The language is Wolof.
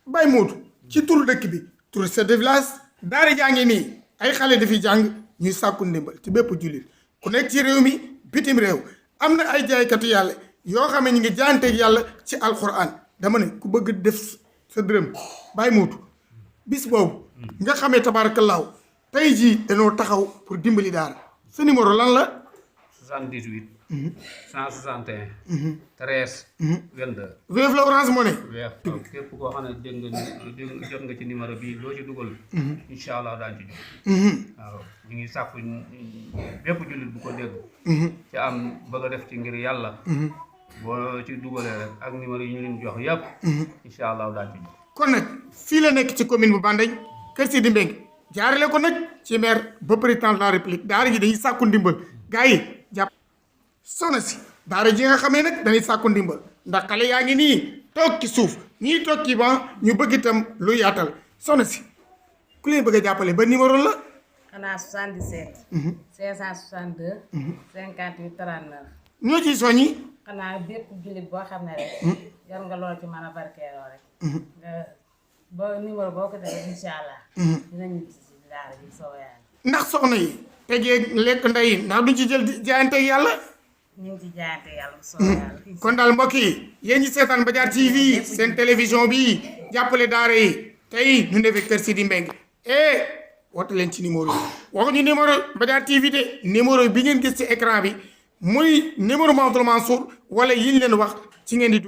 Baye Modou ci turu dëkk bi turu chef de village daara jaa ngi nii ay xale dafi jàng ñuy sàkku ndimbal ci bépp jullit ku nekk ci réew mi bitim réew am na ay jaaykatu yàlla yoo xam ne ñu ngi jaanteeg yàlla ci alquran dama ne ku bëgg def sa dërëm Baye Modou bis boobu nga xamee tabaarakallaahu tey jii dañoo taxaw pour dimbali daara sa numéro lan la 78 161 13 22 Wave la Orange Money waaw képp koo xam ne jot nga ci numéro bii loo ci dugal incha allah daan ci jot waaw ñu ngi sàkku bépp jullit bu ko dégg ci am bëgg a def ci ngir yàlla boo ci dugalee rek ak numéro yi ñu leen jox yëpp incha allah daan ci jot kon nag fii la nekk ci commune bu Bandeñ Kër Sidi Mbengue jaarale ko nag ci maire ba président de la république daara ji dañuy sàkku ndimbal gars yi jàpp soxna si daara ji nga xamee nag dañuy sàkku ndimbal ndax xale yaa ngi nii toog ci suuf ñii toog ci ban ñu bëgg itam lu yaatal soxna si ku leen bëgg a jàppale ba numéro la xanaa 77 562 58 39 ñoo ciy soññi xanaa bépp jullit boo xam ne rek yor nga lool ci mën a barkeeloo rek nga ba numéro boo ko defee incha allah dinañu gis si daara bi soo yàlla ndax soxna yi tegee lekk ndey ndax duñ ci jël jaayante yàlla ñu ngi ci jaayante yàlla bu soo yàlla kon daal mbokk yi yéen ñi seetaan Mbadiar TV seen télévision bi jàppale daara yi tey ñu defee Kër Sidi Mbengue woote leen ci numéro yi waxuñu numéro Mbadiar TV de numéro bi ngeen gis ci écran bi muy numéro Mamadou Mansour wala yi ñu leen wax ci ngeen di dugg